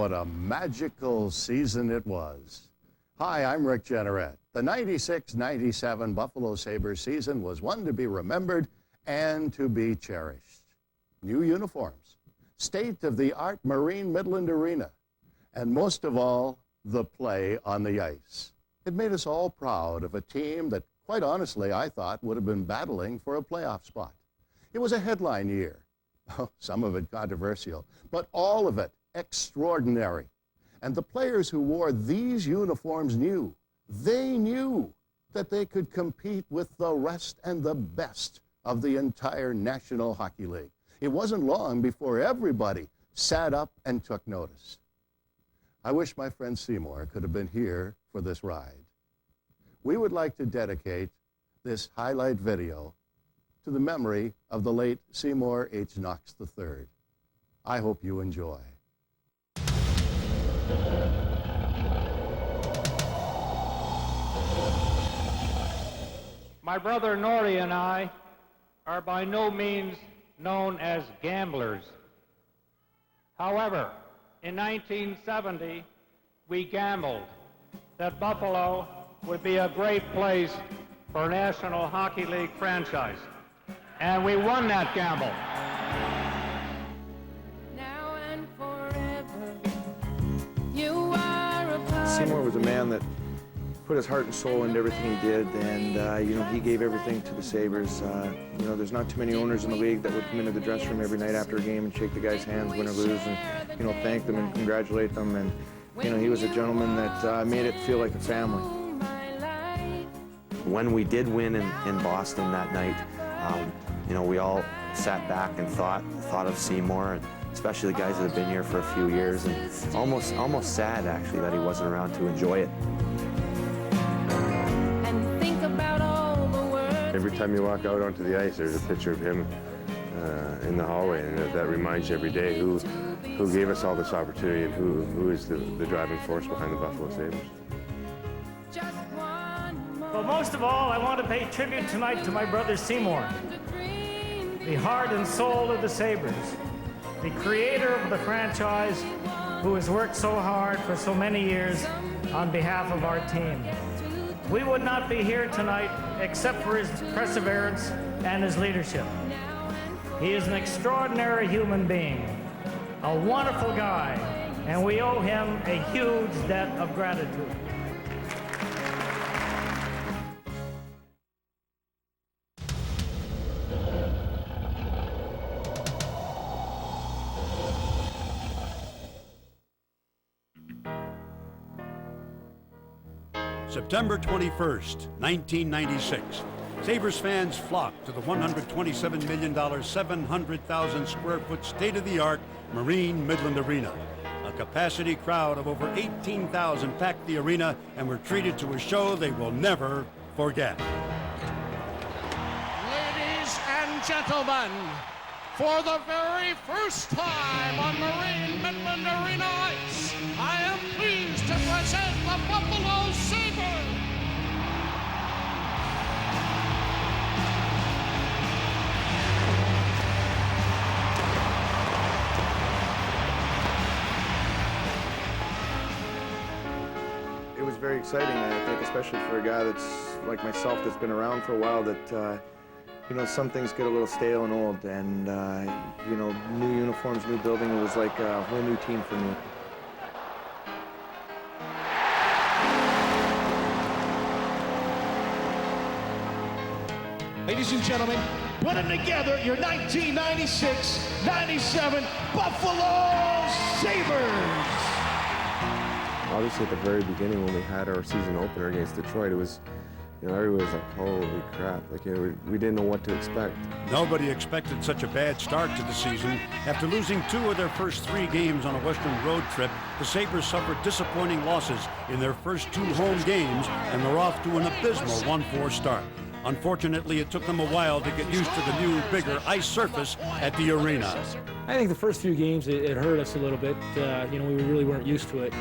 what a magical season it was. Hi, I'm Rick Jenneret. The 96-97 Buffalo Sabres season was one to be remembered and to be cherished. New uniforms, state-of-the-art Marine Midland Arena, and most of all, the play on the ice. It made us all proud of a team that, quite honestly, I thought would have been battling for a playoff spot. It was a headline year. Some of it controversial, but all of it extraordinary. And the players who wore these uniforms knew that they could compete with the rest and the best of the entire National Hockey League. It wasn't long before everybody sat up and took notice. I wish my friend Seymour could have been here for this ride. We would like to dedicate this highlight video to the memory of the late Seymour H. Knox III. I hope you enjoy. My brother Norrie and I are by no means known as gamblers. However, in 1970, we gambled that Buffalo would be a great place for a National Hockey League franchise. And we won that gamble. Now and forever, you are a part. Seymour was a man that put his heart and soul into everything he did, and he gave everything to the Sabres. There's not too many owners in the league that would come into the dressing room every night after a game and shake the guys' hands, win or lose, and thank them and congratulate them. And he was a gentleman that made it feel like a family. When we did win in Boston that night, we all sat back and thought of Seymour, especially the guys that have been here for a few years, and almost sad actually that he wasn't around to enjoy it. And think about all the words. Every time you walk out onto the ice, there's a picture of him in the hallway, and that reminds you every day who gave us all this opportunity and who is the driving force behind the Buffalo Sabres. But most of all, I want to pay tribute tonight to my brother Seymour, the heart and soul of the Sabres, the creator of the franchise, who has worked so hard for so many years on behalf of our team. We would not be here tonight except for his perseverance and his leadership. He is an extraordinary human being, a wonderful guy, and we owe him a huge debt of gratitude. September 21st, 1996. Sabres fans flocked to the $127 million, 700,000 square foot state-of-the-art Marine Midland Arena. A capacity crowd of over 18,000 packed the arena and were treated to a show they will never forget. Ladies and gentlemen, for the very first time on Marine Midland Arena ice, I am pleased to present the Buffalo Sabres. It was very exciting, I think, especially for a guy that's like myself that's been around for a while, that some things get a little stale and old, and new uniforms, new building, it was like a whole new team for me. Ladies and gentlemen, putting together your 1996-97 Buffalo Sabres. Obviously, at the very beginning when we had our season opener against Detroit, it was, everybody was like, holy crap, we didn't know what to expect. Nobody expected such a bad start to the season. After losing 2 of their first 3 games on a Western road trip, the Sabres suffered disappointing losses in their first 2 home games and were off to an abysmal 1-4 start. Unfortunately, it took them a while to get used to the new, bigger ice surface at the arena. I think the first few games, it hurt us a little bit. We really weren't used to it.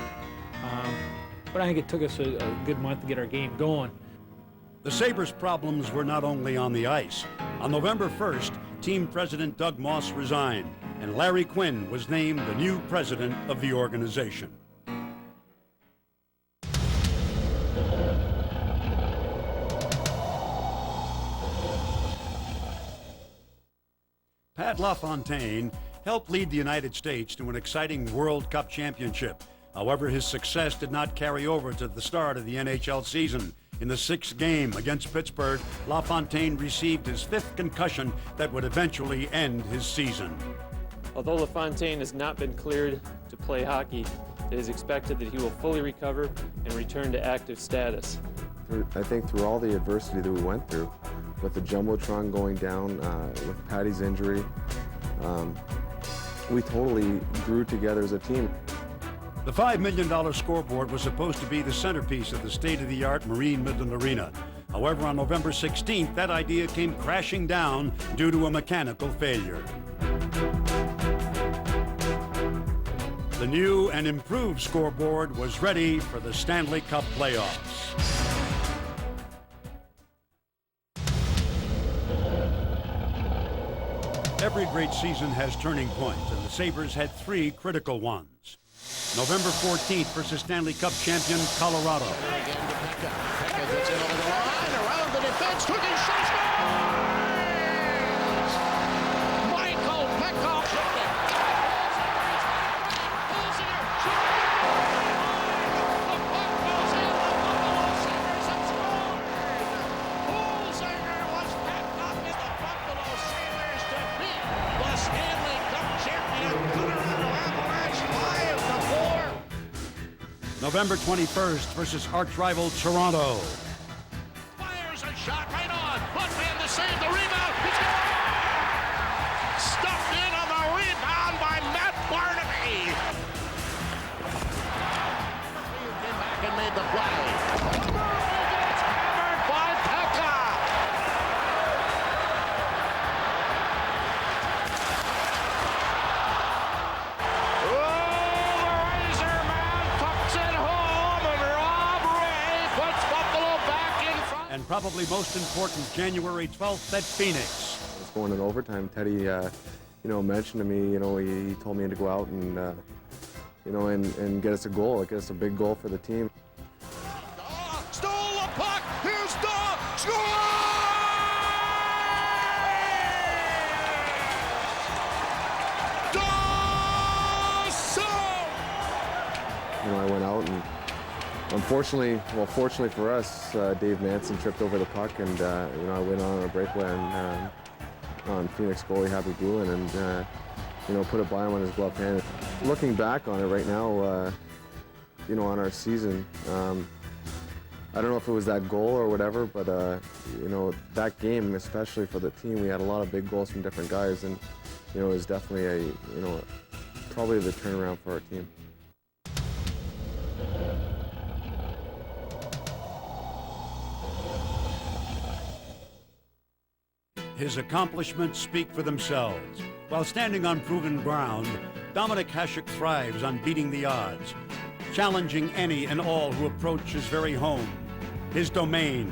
But I think it took us a good month to get our game going. The Sabres' problems were not only on the ice. On November 1st, team president Doug Moss resigned. and Larry Quinn was named the new president of the organization. Pat LaFontaine helped lead the United States to an exciting World Cup championship. However, his success did not carry over to the start of the NHL season. In the sixth game against Pittsburgh, LaFontaine received his fifth concussion that would eventually end his season. Although LaFontaine has not been cleared to play hockey, it is expected that he will fully recover and return to active status. I think through all the adversity that we went through, with the Jumbotron going down, with Patty's injury, we totally grew together as a team. The $5 million scoreboard was supposed to be the centerpiece of the state-of-the-art Marine Midland Arena. However, on November 16th, that idea came crashing down due to a mechanical failure. The new and improved scoreboard was ready for the Stanley Cup playoffs. Every great season has turning points, and the Sabres had three critical ones. November 14th versus Stanley Cup champion Colorado. Again to Pekka. Pekka gets it over the line, around the defense, took his shot, scores! Michael Pekka took it. Pulsinger, the puck goes in, the Buffalo Sabres have scored! Pulsinger was packed up in the Buffalo Sabres to beat the Stanley Cup champion Colorado Avalanche 5-4. November 21st versus arch-rival Toronto. Fires a shot right on. Buckman to save the rebound. He's got it. Stuffed in on the rebound by Matt Barnaby. He came back and made the play. Gets hammered by Pekka. And probably most important, January 12th at Phoenix. It's going in overtime. Teddy, mentioned to me, he told me to go out and, and get us a goal, get us a big goal for the team. Stole the puck. Here's Daw. Score! I went out and fortunately for us, Dave Manson tripped over the puck, and I went on a breakaway on Phoenix goalie Happy Bulin, and put it by him on his gloved hand. Looking back on it right now, on our season, I don't know if it was that goal or whatever, but that game, especially for the team, we had a lot of big goals from different guys, and it was definitely probably the turnaround for our team. His accomplishments speak for themselves. While standing on proven ground, Dominik Hasek thrives on beating the odds, challenging any and all who approach his very home, his domain,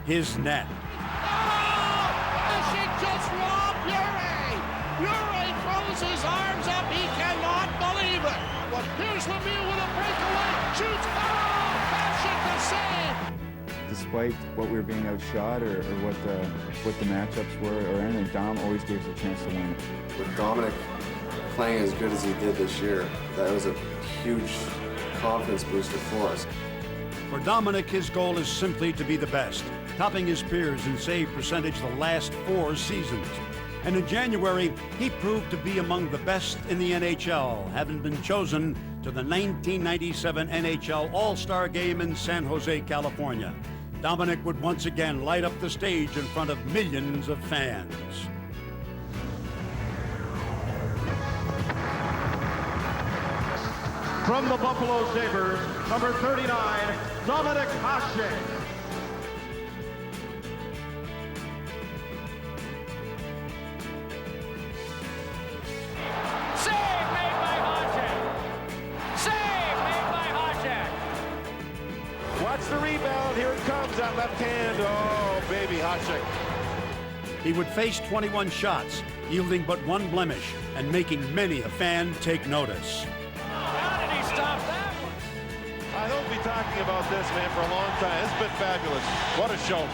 his net. Hasek just robbed Ure! Ure throws his arms up. He cannot believe it. But here's Lemieux with a breakaway. Shoots. Hasek the save. Despite what we were being outshot or what the matchups were or anything, Dom always gave us a chance to win. With Dominik playing as good as he did this year, that was a huge confidence booster for us. For Dominik, his goal is simply to be the best, topping his peers in save percentage the last 4 seasons. And in January, he proved to be among the best in the NHL, having been chosen to the 1997 NHL All-Star Game in San Jose, California. Dominik would once again light up the stage in front of millions of fans. From the Buffalo Sabres, number 39, Dominik Hasek. Save made by Hasek. Save made by Hasek. Watch the rebound. Here it comes. That left hand. Oh, baby, Hasek. He would face 21 shots, yielding but one blemish and making many a fan take notice. How did he stop that one? I don't be talking about this, man, for a long time. It's been fabulous. What a show.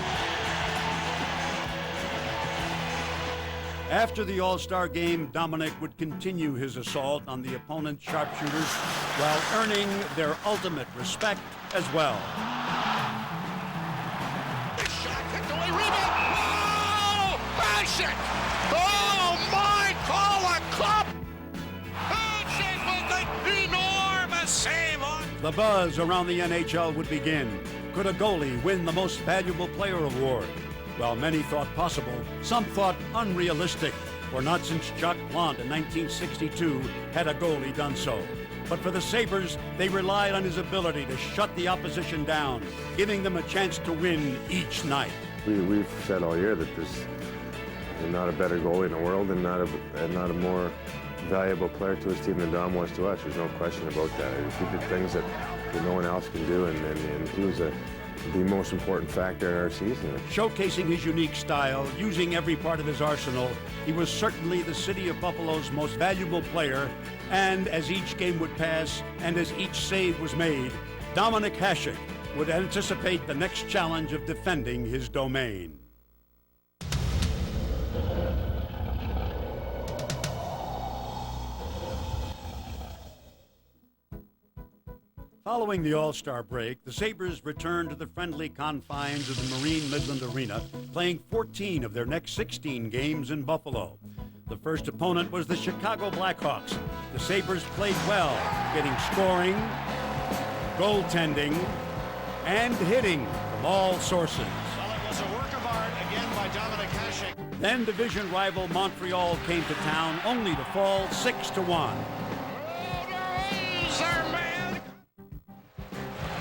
After the All-Star game, Dominic would continue his assault on the opponent's sharpshooters while earning their ultimate respect as well. Shot kicked away, rebound. Oh, Hasek! Oh my, call a cup! Hasek with an enormous save on. The buzz around the NHL would begin. Could a goalie win the Most Valuable Player award? While many thought possible, some thought unrealistic, for not since Jacques Plante in 1962 had a goalie done so. But for the Sabres, they relied on his ability to shut the opposition down, giving them a chance to win each night. We've said all year that there's not a better goalie in the world and not a more valuable player to his team than Dom was to us. There's no question about that. He did things that no one else can do, and he was the most important factor in our season. Showcasing his unique style, using every part of his arsenal, he was certainly the city of Buffalo's most valuable player, and as each game would pass and as each save was made, Dominic Hasek would anticipate the next challenge of defending his domain. Following the All-Star break, the Sabres returned to the friendly confines of the Marine Midland Arena, playing 14 of their next 16 games in Buffalo. The first opponent was the Chicago Blackhawks. The Sabres played well, getting scoring, goaltending, and hitting from all sources. Well, it was a work of art again by Dominic Hasek. Then division rival Montreal came to town, only to fall 6-1. Razorman.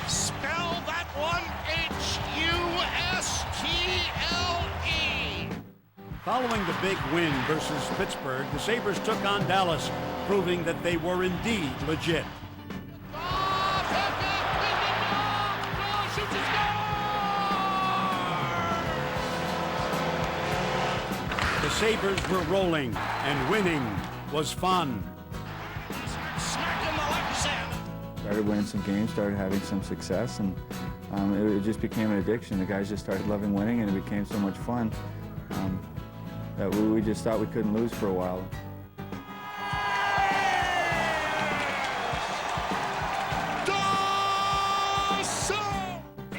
Spell that one H-U-S-T-L-E. Following the big win versus Pittsburgh, the Sabres took on Dallas, proving that they were indeed legit. The Sabres were rolling, and winning was fun. Smack in the left side. Started winning some games, started having some success, and it just became an addiction. The guys just started loving winning, and it became so much fun that we just thought we couldn't lose for a while.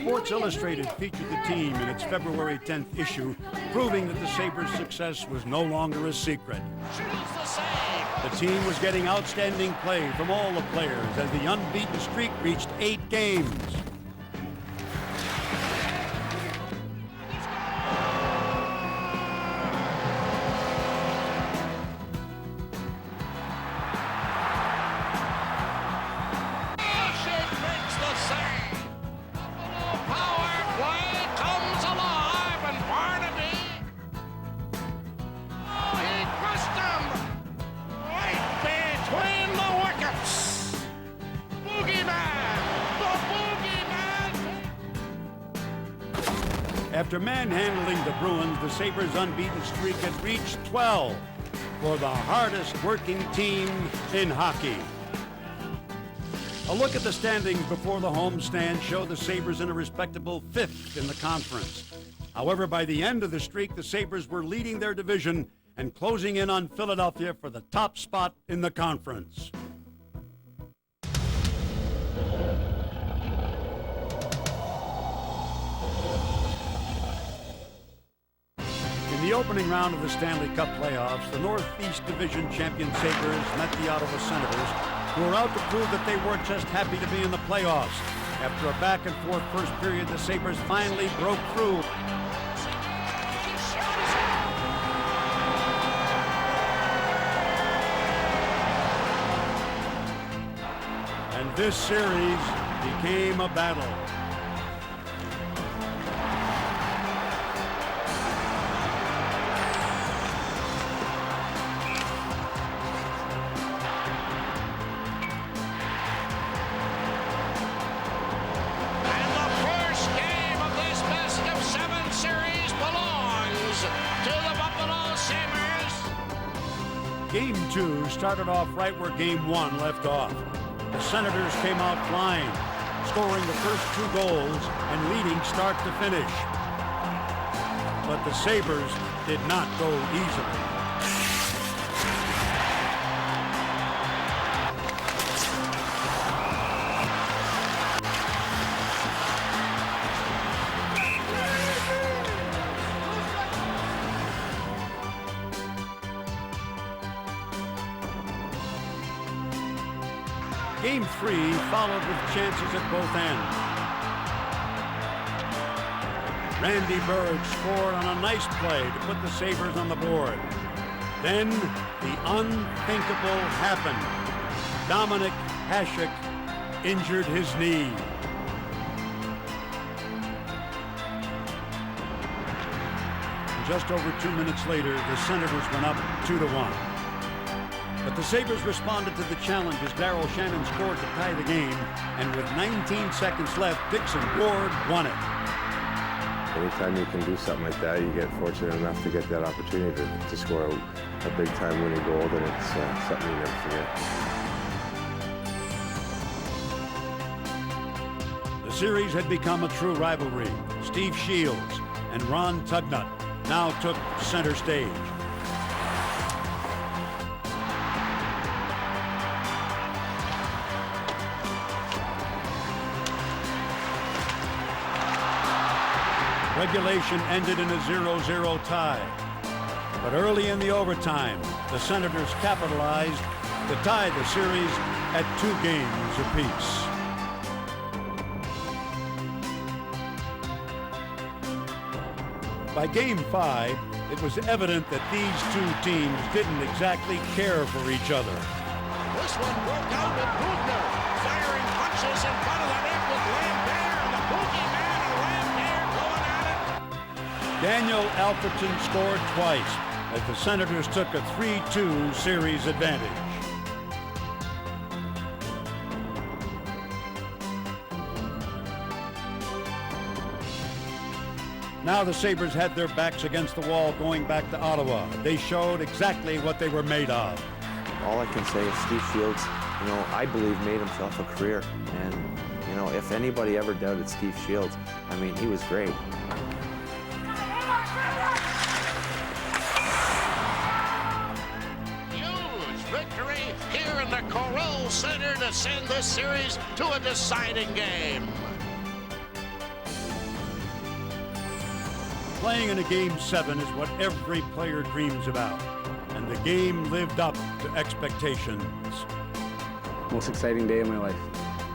Sports Illustrated featured the team in its February 10th issue, proving that the Sabres' success was no longer a secret. The team was getting outstanding play from all the players as the unbeaten streak reached 8 games. After manhandling the Bruins, the Sabres' unbeaten streak had reached 12 for the hardest working team in hockey. A look at the standings before the homestand showed the Sabres in a respectable 5th in the conference. However, by the end of the streak, the Sabres were leading their division and closing in on Philadelphia for the top spot in the conference. In the opening round of the Stanley Cup playoffs, the Northeast Division champion Sabres met the Ottawa Senators, who were out to prove that they weren't just happy to be in the playoffs. After a back-and-forth first period, the Sabres finally broke through. And this series became a battle. 2 started off right where Game 1 left off. The Senators came out flying, scoring the first 2 goals and leading start to finish. But the Sabres did not go easily. Game 3 followed with chances at both ends. Randy Berg scored on a nice play to put the Sabres on the board. Then the unthinkable happened. Dominik Hasek injured his knee. Just over 2 minutes later, the Senators went up 2-1. But the Sabres responded to the challenge as Darryl Shannon scored to tie the game, and with 19 seconds left, Dixon Ward won it. Anytime you can do something like that, you get fortunate enough to get that opportunity to score a big-time winning goal, then it's something you never forget. The series had become a true rivalry. Steve Shields and Ron Tugnut now took center stage. Regulation ended in a 0-0 tie. But early in the overtime, the Senators capitalized to tie the series at 2 games apiece. By Game 5, it was evident that these 2 teams didn't exactly care for each other. This one broke out with Bugner firing punches in front of the net with Lambert, and the boogeyman and Lambert going at it. Daniel Alfredson scored twice as the Senators took a 3-2 series advantage. Now the Sabres had their backs against the wall going back to Ottawa. They showed exactly what they were made of. All I can say is Steve Shields, I believe made himself a career. And, if anybody ever doubted Steve Shields, he was great. Huge victory here in the Corral Center to send this series to a deciding game. Playing in a Game 7 is what every player dreams about, and the game lived up to expectations. Most exciting day of my life.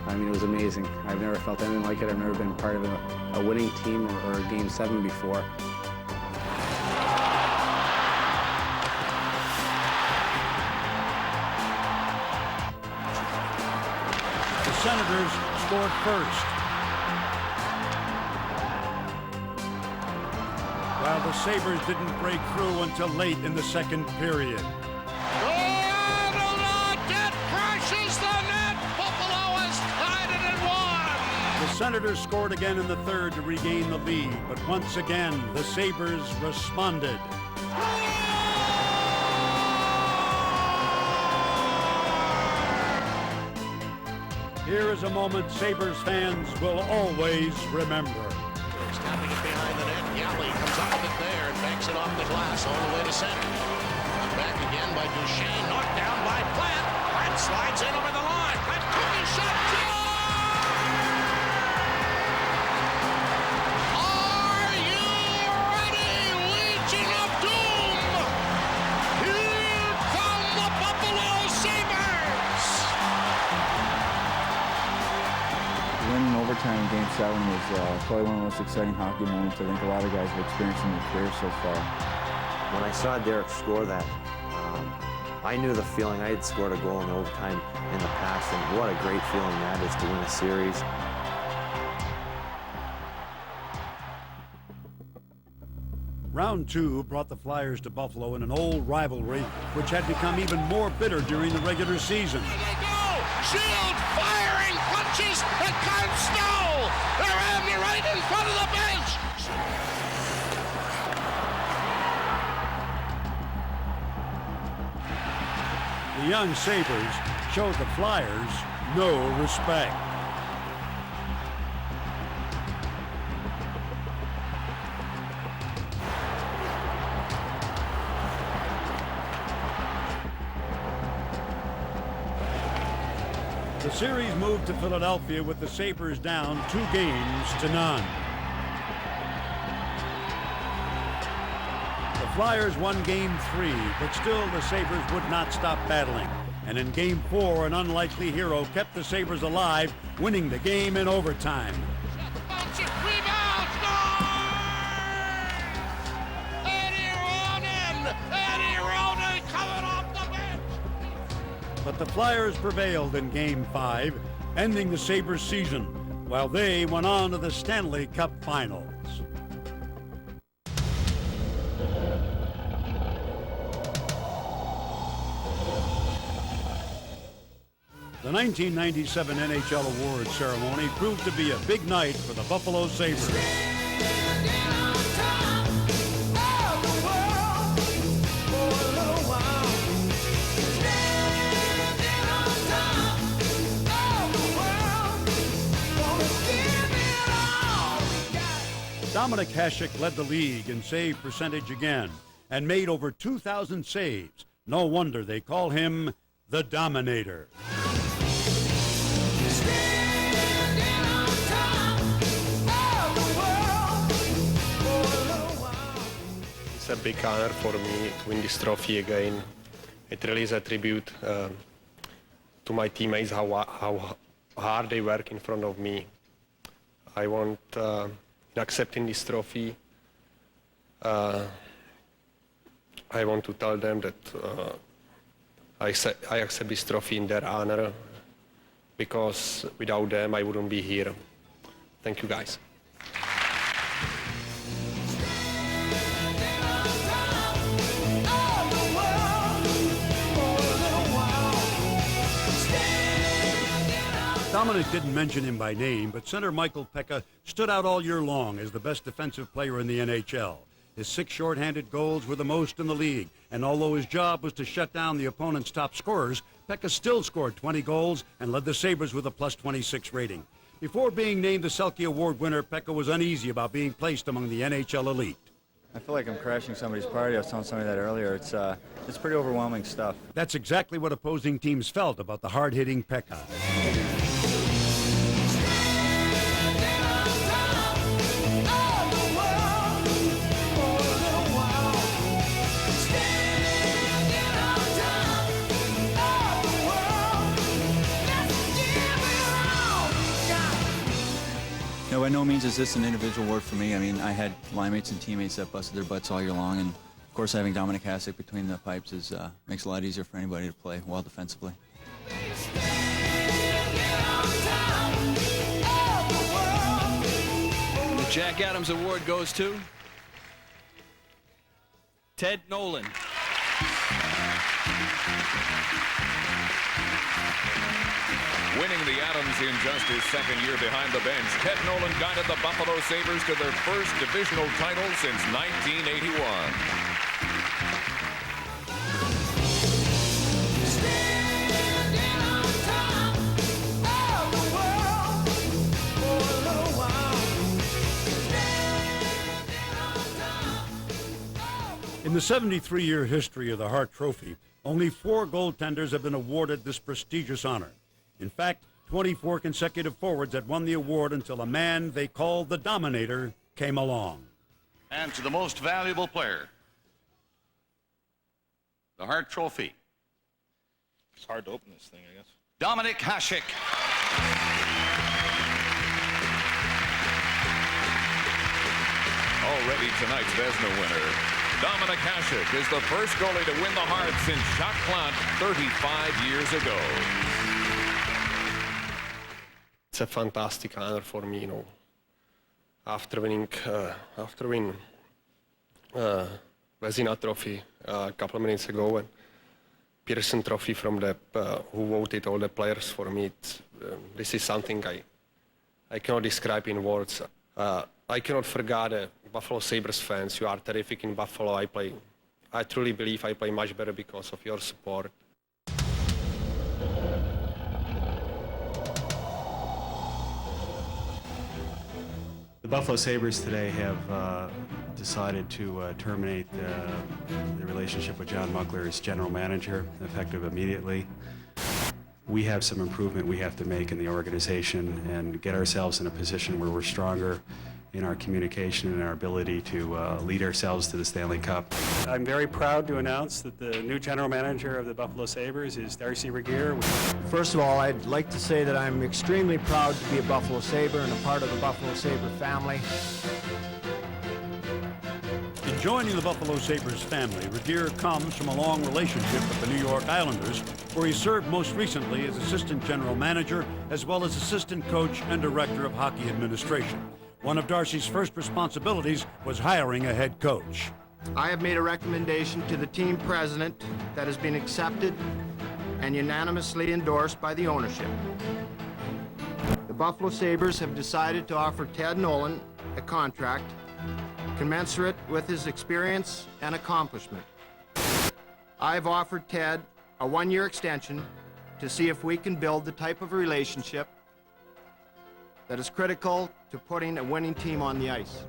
It was amazing. I've never felt anything like it. I've never been part of a winning team or a Game 7 before. The Senators scored first, while the Sabres didn't break through until late in the second period. The Senators scored again in the third to regain the lead, but once again, the Sabres responded. Here is a moment Sabres fans will always remember. Snapping it behind the net. Yali comes up with it there and banks it off the glass all the way to center. Back again by Duchesne, knocked down by Plant. Plant slides in over the line. Plant cooking shot. Are you ready, Legion of Doom? Here come the Buffalo Sabres. Winning overtime in Game 7 was probably one of the most exciting hockey moments I think a lot of guys have experienced in their career so far. When I saw Derek score that, I knew the feeling. I had scored a goal in overtime in the past, and what a great feeling that is to win a series. Round 2 brought the Flyers to Buffalo in an old rivalry, which had become even more bitter during the regular season. Shield firing punches and Carl Snow. They're having right in front of the bench. the young Sabres showed the Flyers no respect. The series moved to Philadelphia with the Sabres down 2-0. The Flyers won Game 3, but still the Sabres would not stop battling. And in Game 4, an unlikely hero kept the Sabres alive, winning the game in overtime. But the Flyers prevailed in Game 5, ending the Sabres season, while they went on to the Stanley Cup Finals. The 1997 NHL Awards ceremony proved to be a big night for the Buffalo Sabres. Dominik Hasek led the league in save percentage again and made over 2,000 saves. No wonder they call him the Dominator. It's a big honor for me to win this trophy again. It really is a tribute to my teammates, how hard they work in front of me. I want, in accepting this trophy, I want to tell them that I accept this trophy in their honor, because without them I wouldn't be here. Thank you, guys. Dominik didn't mention him by name, but center Michael Pekka stood out all year long as the best defensive player in the NHL. His 6 shorthanded goals were the most in the league, and although his job was to shut down the opponent's top scorers, Pekka still scored 20 goals and led the Sabres with a +26 rating. Before being named the Selke Award winner, Pekka was uneasy about being placed among the NHL elite. I feel like I'm crashing somebody's party. I was telling somebody that earlier. It's pretty overwhelming stuff. That's exactly what opposing teams felt about the hard-hitting Pekka. No, by no means is this an individual award for me. I mean, I had line mates and teammates that busted their butts all year long, and of course having Dominik Hasek between the pipes makes it a lot easier for anybody to play well defensively. The Jack Adams Award goes to Ted Nolan. Winning the Adams in just his second year behind the bench, Ted Nolan guided the Buffalo Sabres to their first divisional title since 1981. In the 73-year history of the Hart Trophy, only 4 goaltenders have been awarded this prestigious honor. In fact, 24 consecutive forwards had won the award until a man they called the Dominator came along. And to the most valuable player, the Hart Trophy. It's hard to open this thing, I guess. Dominik Hasek. Already tonight's Vezina winner, Dominik Hasek is the first goalie to win the Hart since Jacques Plante 35 years ago. It's a fantastic honor for me, you know. After winning Vezina Trophy a couple of minutes ago, and Pearson Trophy from the who voted all the players for me. This is something I cannot describe in words. I cannot forget the Buffalo Sabres fans. You are terrific in Buffalo. I truly believe I play much better because of your support. The Buffalo Sabres today have decided to terminate the relationship with John Muckler as general manager, effective immediately. We have some improvement we have to make in the organization and get ourselves in a position where we're stronger in our communication and our ability to lead ourselves to the Stanley Cup. I'm very proud to announce that the new general manager of the Buffalo Sabres is Darcy Regier. First of all, I'd like to say that I'm extremely proud to be a Buffalo Sabre and a part of the Buffalo Sabre family. In joining the Buffalo Sabres family, Regier comes from a long relationship with the New York Islanders, where he served most recently as assistant general manager, as well as assistant coach and director of hockey administration. One of Darcy's first responsibilities was hiring a head coach. I have made a recommendation to the team president that has been accepted and unanimously endorsed by the ownership. The Buffalo Sabres have decided to offer Ted Nolan a contract commensurate with his experience and accomplishment. I've offered Ted a one-year extension to see if we can build the type of relationship that is critical to putting a winning team on the ice.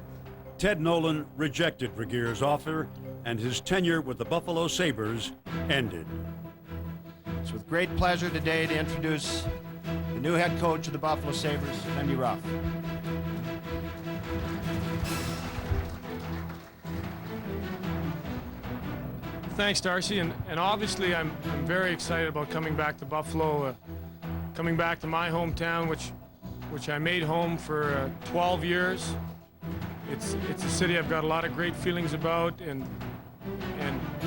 Ted Nolan rejected Regier's offer, and his tenure with the Buffalo Sabres ended. It's with great pleasure today to introduce the new head coach of the Buffalo Sabres, Lindy Ruff. Thanks, Darcy, and obviously I'm very excited about coming back to Buffalo, coming back to my hometown, which I made home for 12 years. It's a city I've got a lot of great feelings about, and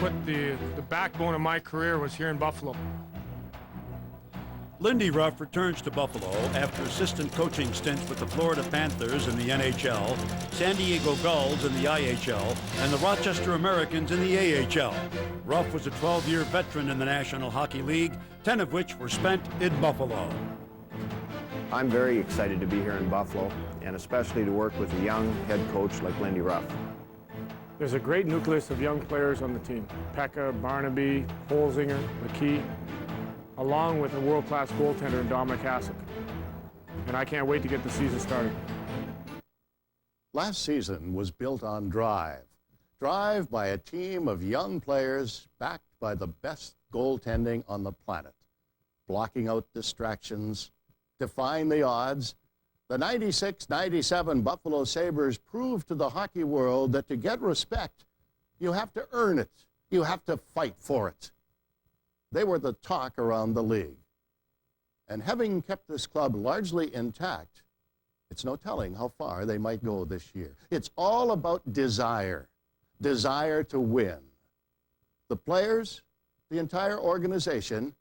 put the backbone of my career was here in Buffalo. Lindy Ruff returns to Buffalo after assistant coaching stints with the Florida Panthers in the NHL, San Diego Gulls in the IHL, and the Rochester Americans in the AHL. Ruff was a 12-year veteran in the National Hockey League, 10 of which were spent in Buffalo. I'm very excited to be here in Buffalo, and especially to work with a young head coach like Lindy Ruff. There's a great nucleus of young players on the team. Pekka, Barnaby, Holzinger, McKee, along with a world-class goaltender in Dominic Hasek. And I can't wait to get the season started. Last season was built on drive. Drive by a team of young players backed by the best goaltending on the planet. Blocking out distractions, defying the odds, the 96-97 Buffalo Sabres proved to the hockey world that to get respect, you have to earn it. You have to fight for it. They were the talk around the league. And having kept this club largely intact, it's no telling how far they might go this year. It's all about desire to win. The players, the entire organization,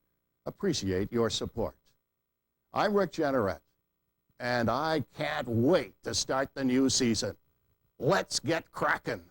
appreciate your support. I'm Rick Jenneret, and I can't wait to start the new season. Let's get cracking.